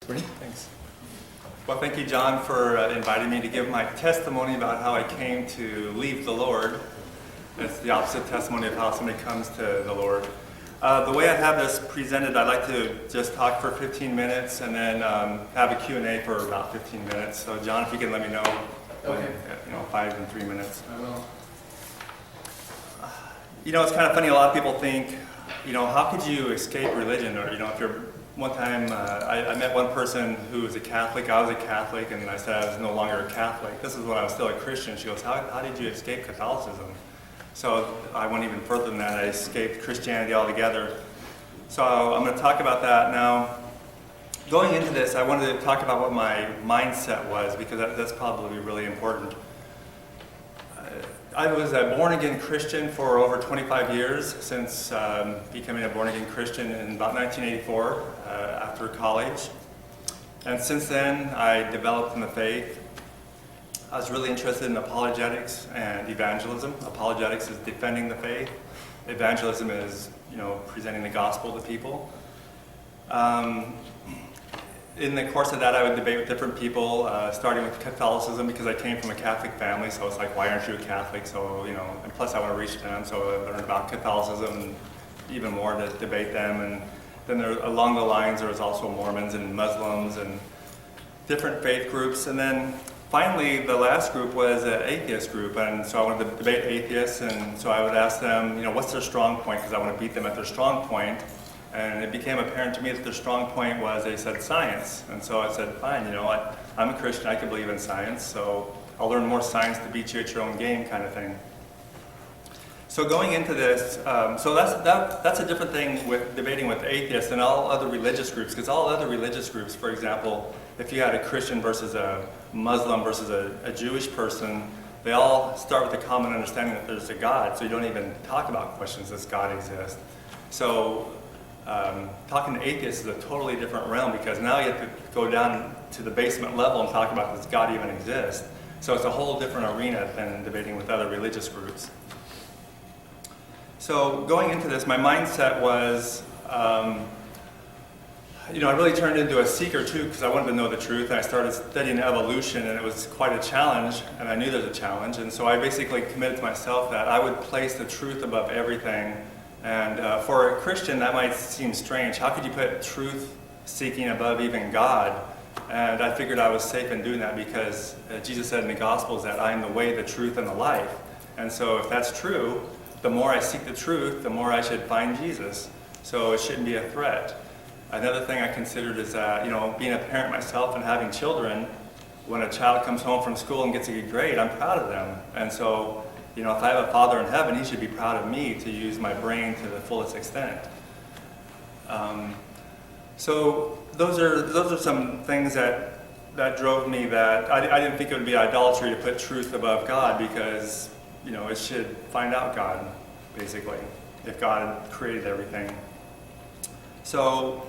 Thanks. Well, thank you, John, for inviting me to give my testimony about how I came to leave the Lord. It's the opposite testimony of how somebody comes to the Lord. The way I have this presented, I'd like to just talk for 15 minutes and then have a Q&A for about 15 minutes. So, John, if you can let me know, Okay. 5 and 3 minutes. I will. It's kind of funny. A lot of people think, how could you escape religion? Or, if you're one time, I met one person who was a Catholic. I was a Catholic, and I said I was no longer a Catholic. This is when I was still a Christian. She goes, how did you escape Catholicism? So I went even further than that. I escaped Christianity altogether. So I'm going to talk about that now. Going into this, I wanted to talk about what my mindset was, because that's probably really important. I was a born-again Christian for over 25 years, since becoming a born-again Christian in about 1984 after college. And since then, I developed in the faith. I was really interested in apologetics and evangelism. Apologetics is defending the faith. Evangelism is, presenting the gospel to people. In the course of that, I would debate with different people, starting with Catholicism, because I came from a Catholic family, so it's like, why aren't you a Catholic? So, and plus I want to reach them, so I learned about Catholicism and even more to debate them. And then along the lines, there was also Mormons and Muslims and different faith groups. And then finally, the last group was an atheist group, and so I wanted to debate atheists, and so I would ask them, what's their strong point, because I want to beat them at their strong point. And it became apparent to me that their strong point was, they said, science. And so I said, fine, I'm a Christian, I can believe in science, so I'll learn more science to beat you at your own game, kind of thing. So going into this, so that's a different thing with debating with atheists and all other religious groups, because all other religious groups, for example, if you had a Christian versus a Muslim versus a Jewish person, they all start with a common understanding that there's a God, so you don't even talk about questions, does God exist? So talking to atheists is a totally different realm, because now you have to go down to the basement level and talk about, does God even exist? So it's a whole different arena than debating with other religious groups. So going into this, my mindset was, I really turned into a seeker too, because I wanted to know the truth, and I started studying evolution, and it was quite a challenge, and I knew there's a challenge, and so I basically committed to myself that I would place the truth above everything. And for a Christian, that might seem strange. How could you put truth seeking above even God? And I figured I was safe in doing that, because Jesus said in the Gospels that I am the way, the truth, and the life. And so if that's true, the more I seek the truth, the more I should find Jesus. So it shouldn't be a threat. Another thing I considered is that, being a parent myself and having children, when a child comes home from school and gets a good grade, I'm proud of them. And so, if I have a Father in heaven, he should be proud of me to use my brain to the fullest extent. So those are some things that drove me, that I didn't think it would be idolatry to put truth above God, because it should find out God, basically, if God created everything. So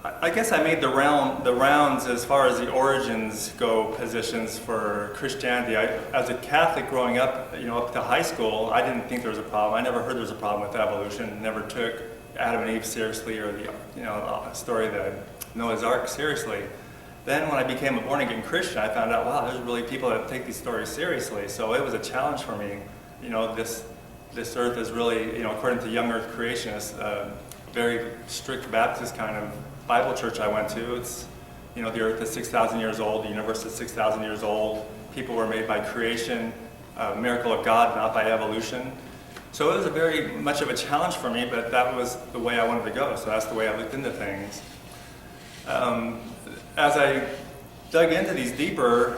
I guess I made the rounds as far as the origins go, positions for Christianity. As a Catholic growing up, up to high school, I didn't think there was a problem. I never heard there was a problem with evolution. Never took Adam and Eve seriously, or the story of the Noah's Ark seriously. Then when I became a born-again Christian, I found out, wow, there's really people that take these stories seriously. So it was a challenge for me. This earth is really, according to young earth creationists, very strict Baptist kind of Bible church I went to. It's, the earth is 6,000 years old, the universe is 6,000 years old, people were made by creation, a miracle of God, not by evolution. So it was a very much of a challenge for me, but that was the way I wanted to go, so that's the way I looked into things. As I dug into these deeper,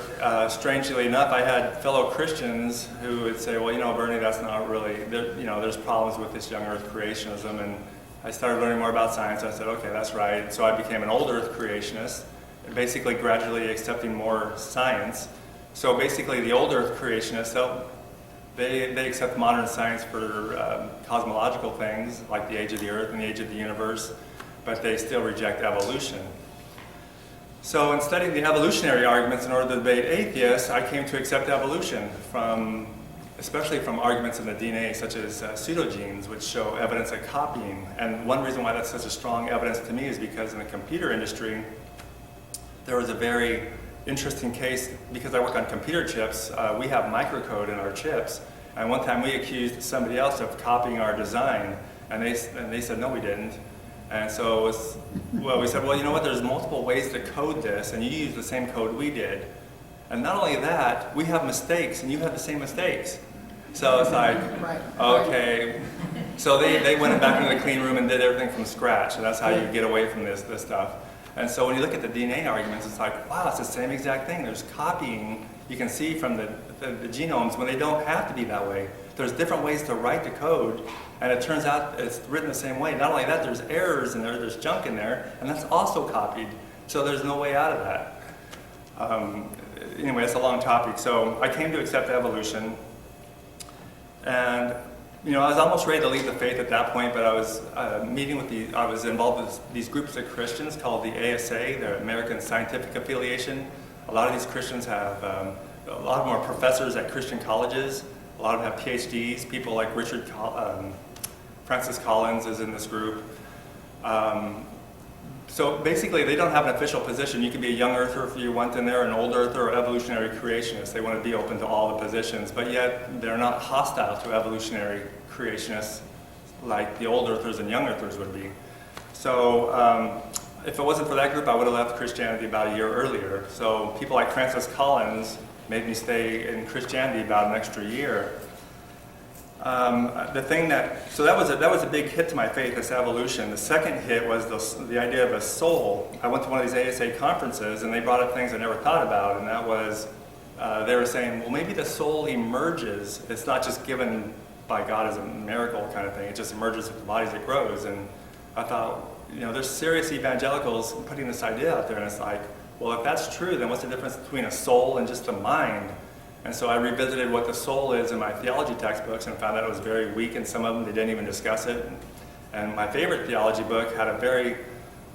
strangely enough, I had fellow Christians who would say, well, Bernie, that's not really, there's problems with this young earth creationism, and I started learning more about science. I said, okay, that's right. So I became an old earth creationist, basically gradually accepting more science. So basically the old earth creationists, they accept modern science for cosmological things, like the age of the earth and the age of the universe, but they still reject evolution. So in studying the evolutionary arguments in order to debate atheists, I came to accept evolution especially from arguments in the DNA, such as pseudogenes, which show evidence of copying. And one reason why that's such a strong evidence to me is because in the computer industry, there was a very interesting case because I work on computer chips. We have microcode in our chips, and one time we accused somebody else of copying our design, and they said no, we didn't. And so we said, well, you know what? There's multiple ways to code this, and you use the same code we did. And not only that, we have mistakes, and you have the same mistakes. So it's like, okay. So they went back into the clean room and did everything from scratch, and that's how you get away from this stuff. And so when you look at the DNA arguments, it's like, wow, it's the same exact thing. There's copying. You can see from the genomes when they don't have to be that way. There's different ways to write the code, and it turns out it's written the same way. Not only that, there's errors in there, there's junk in there, and that's also copied. So there's no way out of that. Anyway, it's a long topic. So I came to accept evolution, and I was almost ready to leave the faith at that point, but I was I was involved with these groups of Christians called the ASA, the American Scientific Affiliation. A lot of these Christians have, a lot of them are professors at Christian colleges. A lot of them have PhDs. People like Francis Collins is in this group. So basically, they don't have an official position. You can be a young earther if you want in there, an old earther, or evolutionary creationist. They want to be open to all the positions, but yet they're not hostile to evolutionary creationists like the old earthers and young earthers would be. So if it wasn't for that group, I would have left Christianity about a year earlier. So people like Francis Collins made me stay in Christianity about an extra year. So that was a big hit to my faith, this evolution. The second hit was the idea of a soul. I went to one of these ASA conferences, and they brought up things I never thought about, and that was, they were saying, well, maybe the soul emerges. It's not just given by God as a miracle kind of thing. It just emerges with the body as it grows. And I thought, there's serious evangelicals putting this idea out there, and it's like, well, if that's true, then what's the difference between a soul and just a mind? And so I revisited what the soul is in my theology textbooks and found that it was very weak in some of them. They didn't even discuss it. And my favorite theology book had a very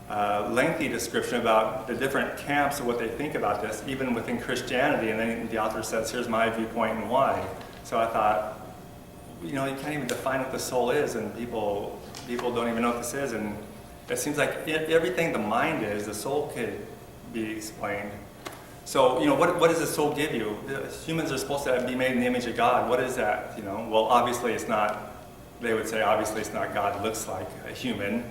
lengthy description about the different camps of what they think about this, even within Christianity. And then the author says, here's my viewpoint and why. So I thought, you can't even define what the soul is, and people don't even know what this is. And it seems like everything the mind is, the soul could be explained. So, what does the soul give you? Humans are supposed to be made in the image of God. What is that? Well, obviously it's not, they would say, obviously it's not God. It looks like a human.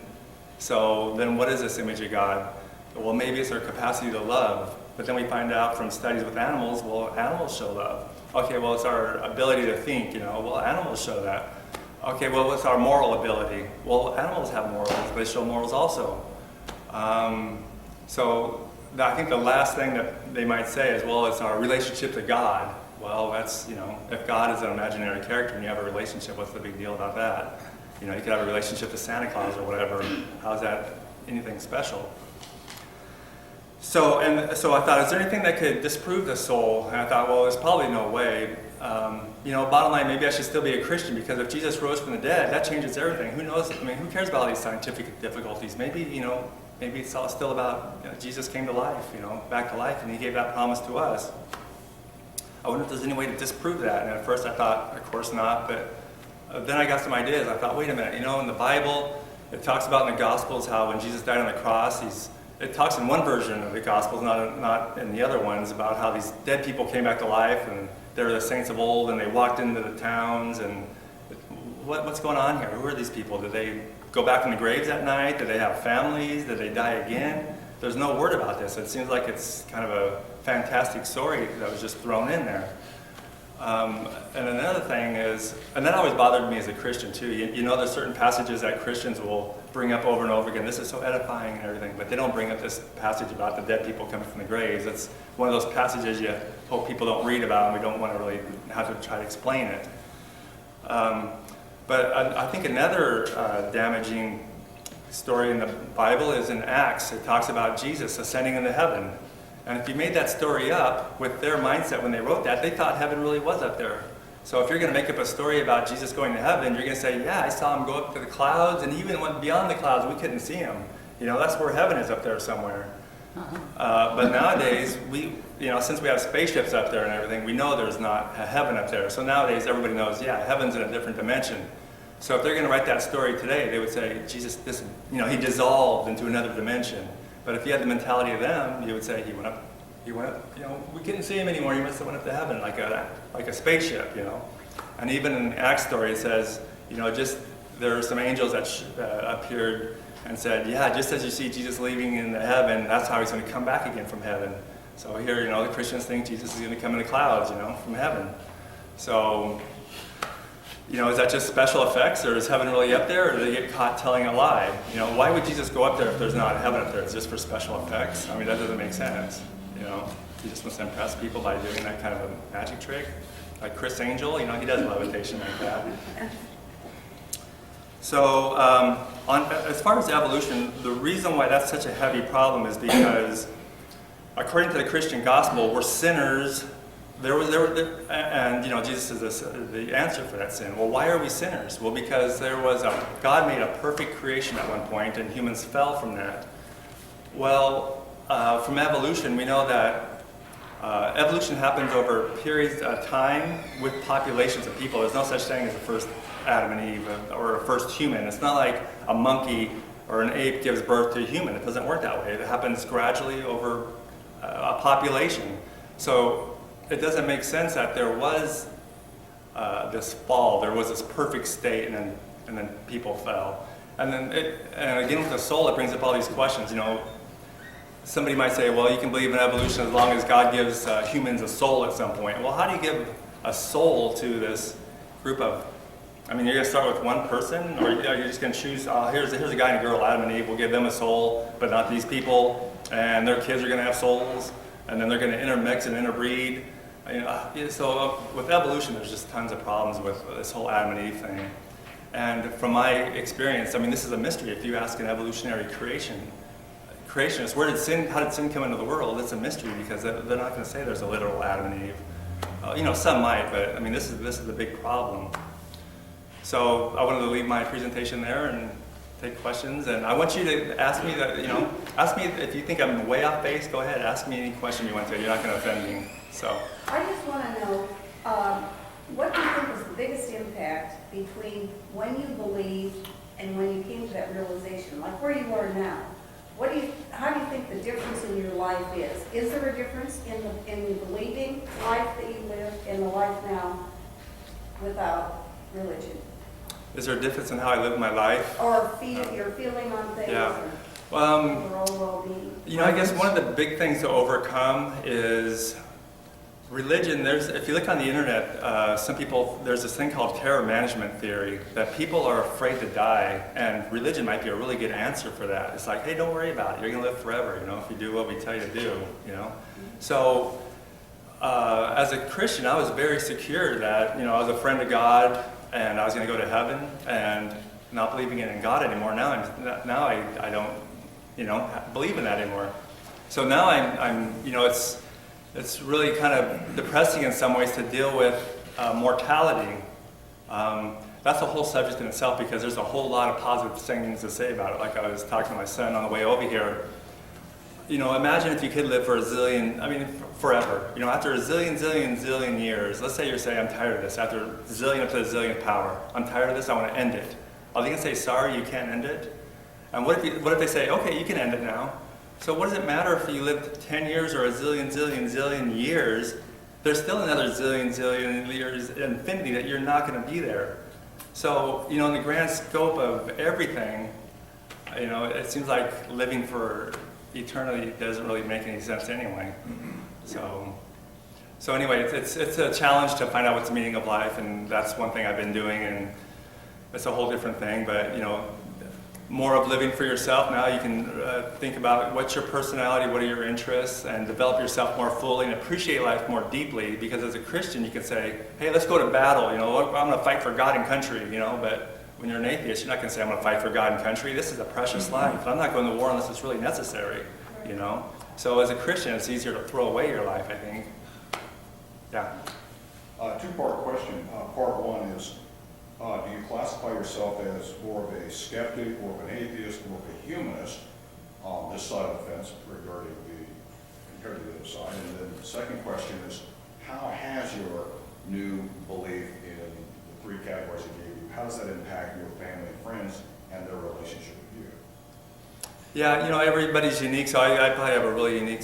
So then what is this image of God? Well, maybe it's our capacity to love. But then we find out from studies with animals, well, animals show love. Okay, well, it's our ability to think, well, animals show that. Okay, well, what's our moral ability? Well, animals have morals. They show morals also. So I think the last thing that they might say is, well, it's our relationship to God. Well, that's, if God is an imaginary character and you have a relationship, what's the big deal about that? You could have a relationship to Santa Claus or whatever. How's that anything special? So I thought, is there anything that could disprove the soul? And I thought, well, there's probably no way. Bottom line, maybe I should still be a Christian, because if Jesus rose from the dead, that changes everything. Who knows? Who cares about all these scientific difficulties? Maybe it's all still about Jesus came to life, back to life, and he gave that promise to us. I wonder if there's any way to disprove that. And at first I thought, of course not, but then I got some ideas. I thought, wait a minute, in the Bible, it talks about in the Gospels how when Jesus died on the cross, it talks in one version of the Gospels, not in the other ones, about how these dead people came back to life, and they were the saints of old, and they walked into the towns, and what's going on here? Who are these people? Did they go back in the graves at night? Did they have families? Did they die again? There's no word about this. It seems like it's kind of a fantastic story that was just thrown in there. And another thing is, and that always bothered me as a Christian too, there's certain passages that Christians will bring up over and over again. This is so edifying and everything, but they don't bring up this passage about the dead people coming from the graves. It's one of those passages you hope people don't read about, and we don't want to really have to try to explain it. But I think another damaging story in the Bible is in Acts. It talks about Jesus ascending into heaven. And if you made that story up with their mindset when they wrote that, they thought heaven really was up there. So if you're going to make up a story about Jesus going to heaven, you're going to say, yeah, I saw him go up to the clouds, and even went beyond the clouds, we couldn't see him. That's where heaven is, up there somewhere. But nowadays, since we have spaceships up there and everything, we know there's not a heaven up there. So nowadays, everybody knows, yeah, heaven's in a different dimension. So if they're going to write that story today, they would say, Jesus, he dissolved into another dimension. But if you had the mentality of them, you would say he went up, we couldn't see him anymore, he must have went up to heaven like a spaceship, And even in the Acts story it says, there are some angels that appeared and said, yeah, just as you see Jesus leaving in heaven, that's how he's going to come back again from heaven. So here, the Christians think Jesus is going to come in the clouds, from heaven. So, is that just special effects, or is heaven really up there, or do they get caught telling a lie? Why would Jesus go up there if there's not heaven up there? It's just for special effects? I mean, that doesn't make sense. He just wants to impress people by doing that kind of a magic trick. Like Chris Angel, he does levitation like that. So, as far as evolution, the reason why that's such a heavy problem is because, according to the Christian gospel, we're sinners. And Jesus is the answer for that sin. Well, why are we sinners? Well, because God made a perfect creation at one point, and humans fell from that. Well, from evolution, we know that evolution happens over periods of time with populations of people. There's no such thing as a first Adam and Eve or a first human. It's not like a monkey or an ape gives birth to a human. It doesn't work that way. It happens gradually over a population. So it doesn't make sense that there was this fall, there was this perfect state, and then people fell. And again with the soul, it brings up all these questions. Somebody might say, well, you can believe in evolution as long as God gives humans a soul at some point. Well, how do you give a soul to this group of, you're going to start with one person, or are you just going to choose, here's a guy and a girl, Adam and Eve, we'll give them a soul, but not these people, and their kids are going to have souls, and then they're going to intermix and interbreed. So with evolution, there's just tons of problems with this whole Adam and Eve thing. And from my experience, this is a mystery. If you ask an evolutionary creationist, how did sin come into the world? It's a mystery, because they're not going to say there's a literal Adam and Eve. Some might, but this is the big problem. So I wanted to leave my presentation there and take questions. And I want you to ask me ask me if you think I'm way off base. Go ahead, ask me any question you want to. You're not going to offend me. So I just want to know, what do you think was the biggest impact between when you believed and when you came to that realization, like where you are now? How do you think the difference in your life is? Is there a difference in the believing life that you live and the life now without religion? Is there a difference in how I live my life? Or your feeling on things? Yeah. Or overall well-being? I guess one of the big things to overcome is religion. If you look on the internet, there's this thing called terror management theory, that people are afraid to die, and religion might be a really good answer for that. It's like, hey, don't worry about it. You're going to live forever, if you do what we tell you to do, So, as a Christian, I was very secure that, I was a friend of God, and I was going to go to heaven, and not believing in God anymore. Now I don't, believe in that anymore. So now it's really kind of depressing in some ways to deal with mortality. That's a whole subject in itself, because there's a whole lot of positive things to say about it. Like I was talking to my son on the way over here. Imagine if you could live for forever. After a zillion years, let's say I'm tired of this. After zillion up to the zillionth power, I'm tired of this, I want to end it. Are they going to say, sorry, you can't end it? And what if they say, okay, you can end it now? So what does it matter if you lived 10 years or a zillion years? There's still another zillion years, infinity, that you're not going to be there. So, in the grand scope of everything, it seems like living for eternity doesn't really make any sense anyway. So anyway, it's a challenge to find out what's the meaning of life, and that's one thing I've been doing, and it's a whole different thing, but, more of living for yourself. Now you can think about what's your personality, what are your interests, and develop yourself more fully and appreciate life more deeply, because as a Christian you can say, hey, let's go to battle, I'm going to fight for God and country, but when you're an atheist, you're not going to say, I'm going to fight for God and country. This is a precious life. I'm not going to war unless it's really necessary, So as a Christian, it's easier to throw away your life, I think. Yeah. Two-part question. Part one is, do you classify yourself as more of a skeptic, more of an atheist, more of a humanist on this side of the fence compared to the other side? And then the second question is, how has your new belief in the three categories I gave you, how does that impact your family and friends and their relationship with you? Yeah, everybody's unique, so I probably have a really unique